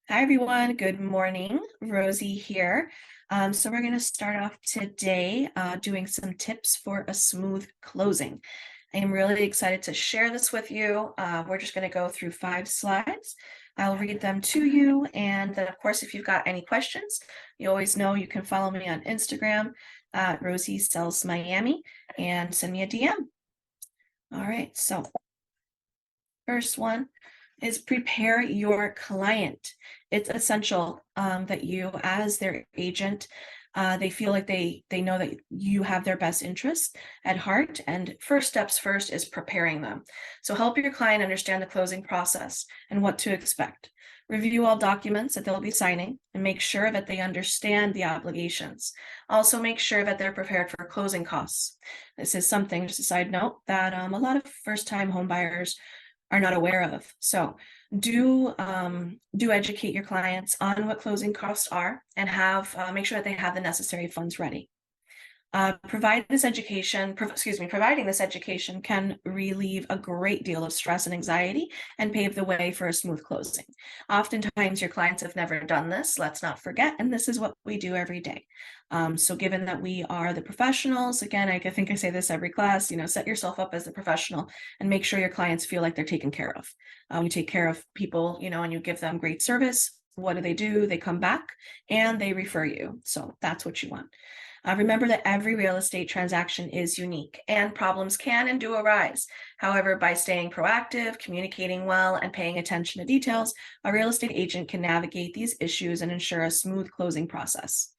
Hi, everyone. Good morning. Rosie here. So we're going to start off today doing some tips for a smooth closing. I am really excited to share this with you. We're just going to go through 5 slides. I'll read them to you. And then, of course, if you've got any questions, you always know you can follow me on Instagram, Rosie Sells Miami, and send me a DM. All right. So first one is prepare your client. It's essential that you, as their agent, they feel like they know that you have their best interests at heart. And first steps first is preparing them. So help your client understand the closing process and what to expect. Review all documents that they'll be signing and make sure that they understand the obligations. Also make sure that they're prepared for closing costs. This is something, just a side note, that a lot of first-time home buyers are not aware of. So do educate your clients on what closing costs are and have make sure that they have the necessary funds ready. Providing this education can relieve a great deal of stress and anxiety and pave the way for a smooth closing. Oftentimes, your clients have never done this, let's not forget, and this is what we do every day. So given that we are the professionals, again, I think I say this every class, set yourself up as the professional and make sure your clients feel like they're taken care of. You take care of people, and you give them great service. What do? They come back and they refer you. So that's what you want. Remember that every real estate transaction is unique and problems can and do arise. However, by staying proactive, communicating well, and paying attention to details, a real estate agent can navigate these issues and ensure a smooth closing process.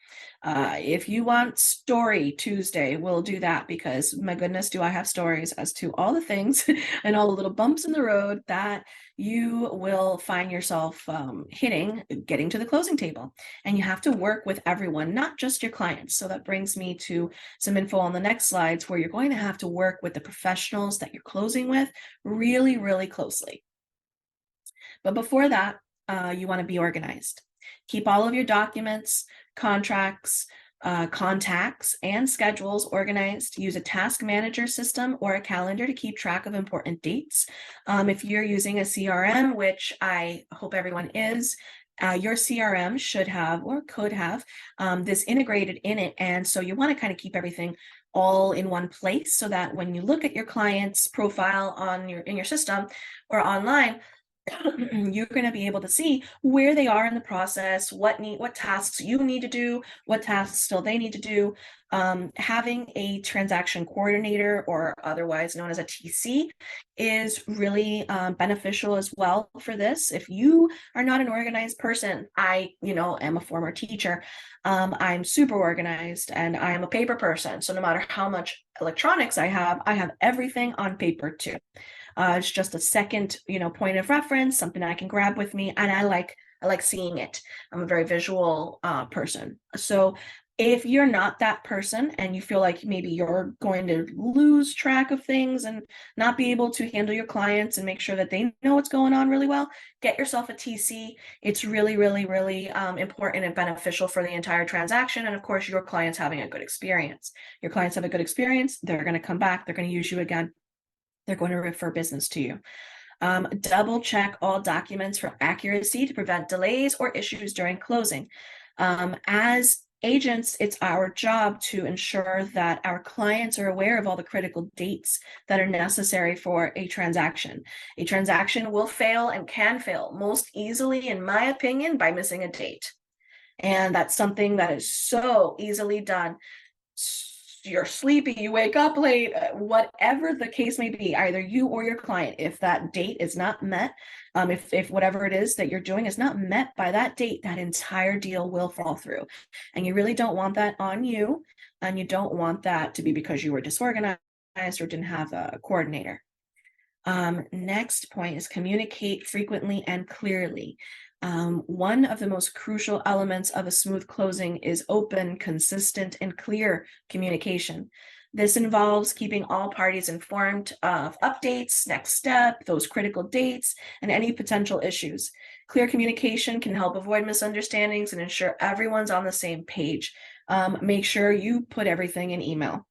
If you want Story Tuesday, we'll do that because my goodness, do I have stories as to all the things and all the little bumps in the road that you will find yourself getting to the closing table. And you have to work with everyone, not just your clients. So that brings me to some info on the next slides where you're going to have to work with the professionals that you're closing with really, really closely. But before that, you want to be organized. Keep all of your documents, contracts, contacts, and schedules organized. Use a task manager system or a calendar to keep track of important dates. If you're using a CRM, which I hope everyone is, your CRM should have or could have this integrated in it. And so you want to kind of keep everything all in one place so that when you look at your client's profile in your system or online, you're going to be able to see where they are in the process, what tasks you need to do, what tasks still they need to do. Having a transaction coordinator, or otherwise known as a TC, is really beneficial as well for this. If you are not an organized person, I am a former teacher. I'm super organized and I am a paper person. So no matter how much electronics I have everything on paper too. It's just a second, point of reference, something I can grab with me, and I like seeing it. I'm a very visual person. So if you're not that person and you feel like maybe you're going to lose track of things and not be able to handle your clients and make sure that they know what's going on really well, get yourself a TC. It's really, really, really important and beneficial for the entire transaction. And of course, your clients having a good experience. Your clients have a good experience, they're going to come back, they're going to use you again. They're going to refer business to you. Double check all documents for accuracy to prevent delays or issues during closing. As agents, it's our job to ensure that our clients are aware of all the critical dates that are necessary for a transaction. A transaction will fail and can fail most easily, in my opinion, by missing a date. And that's something that is so easily done. You're sleepy, you wake up late, whatever the case may be, either you or your client, if that date is not met, if whatever it is that you're doing is not met by that date, that entire deal will fall through. And you really don't want that on you. And you don't want that to be because you were disorganized or didn't have a coordinator. Next point is communicate frequently and clearly. One of the most crucial elements of a smooth closing is open, consistent, and clear communication. This involves keeping all parties informed of updates, next step, those critical dates, and any potential issues. Clear communication can help avoid misunderstandings and ensure everyone's on the same page. Make sure you put everything in email.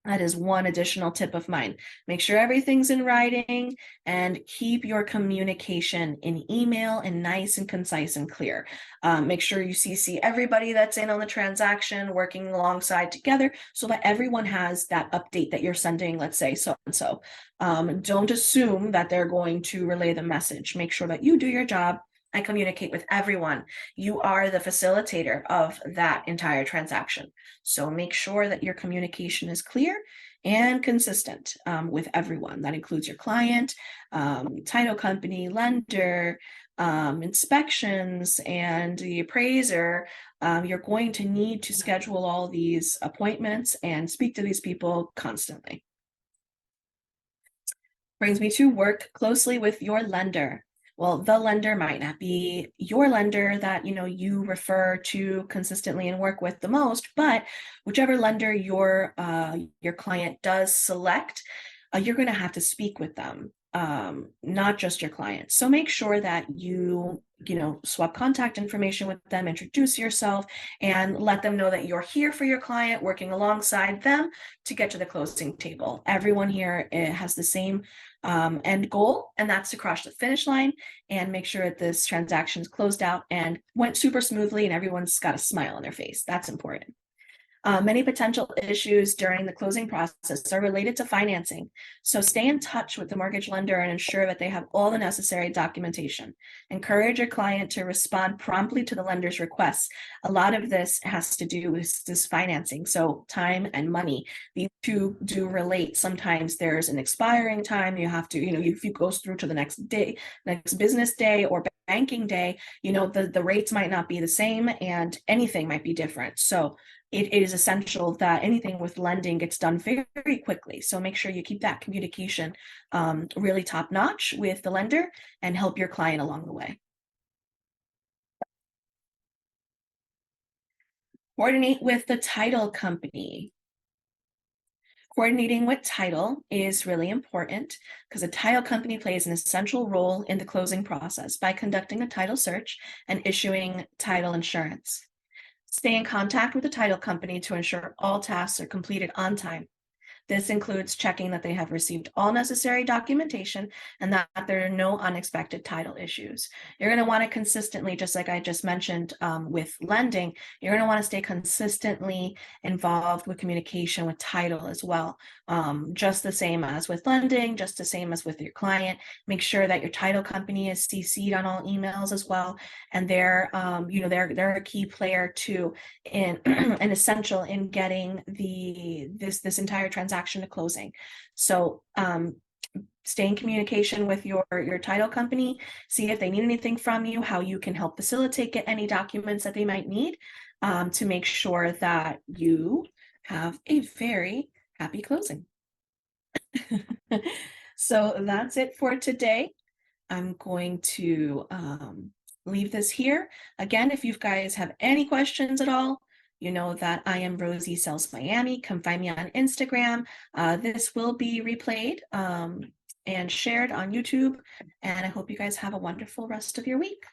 That is one additional tip of mine. Make sure everything's in writing and keep your communication in email and nice and concise and clear. Make sure you CC everybody that's in on the transaction, working alongside together, so that everyone has that update that you're sending, let's say so and so. Don't assume that they're going to relay the message. Make sure that you do your job and communicate with everyone. You are the facilitator of that entire transaction. So make sure that your communication is clear and consistent with everyone. That includes your client, title company, lender, inspections, and the appraiser. You're going to need to schedule all these appointments and speak to these people constantly. Brings me to work closely with your lender. Well, the lender might not be your lender that you refer to consistently and work with the most, but whichever lender your client does select, you're going to have to speak with them, not just your client. So make sure that you swap contact information with them, introduce yourself, and let them know that you're here for your client, working alongside them to get to the closing table. Everyone here has the same end goal, and that's to cross the finish line and make sure that this transaction is closed out and went super smoothly and everyone's got a smile on their face. That's important. Many potential issues during the closing process are related to financing. So stay in touch with the mortgage lender and ensure that they have all the necessary documentation. Encourage your client to respond promptly to the lender's requests. A lot of this has to do with this financing. So time and money, these two do relate. Sometimes there's an expiring time. You have to, if it goes through to the next day, next business day or banking day, the rates might not be the same and anything might be different. So it is essential that anything with lending gets done very, very quickly. So make sure you keep that communication really top notch with the lender and help your client along the way. Coordinate with the title company. Coordinating with title is really important because a title company plays an essential role in the closing process by conducting a title search and issuing title insurance. Stay in contact with the title company to ensure all tasks are completed on time. This includes checking that they have received all necessary documentation and that there are no unexpected title issues. You're going to want to consistently, just like I just mentioned with lending, you're going to want to stay consistently involved with communication with title as well. Just the same as with lending, just the same as with your client. Make sure that your title company is CC'd on all emails as well, and they're a key player too, in an essential in getting this entire transaction to closing. So stay in communication with your title company, see if they need anything from you, how you can help facilitate, get any documents that they might need to make sure that you have a very happy closing. So that's it for today. I'm going to leave this here. Again, if you guys have any questions at all, you know that I am Rosie Sells Miami. Come find me on Instagram. This will be replayed and shared on YouTube. And I hope you guys have a wonderful rest of your week.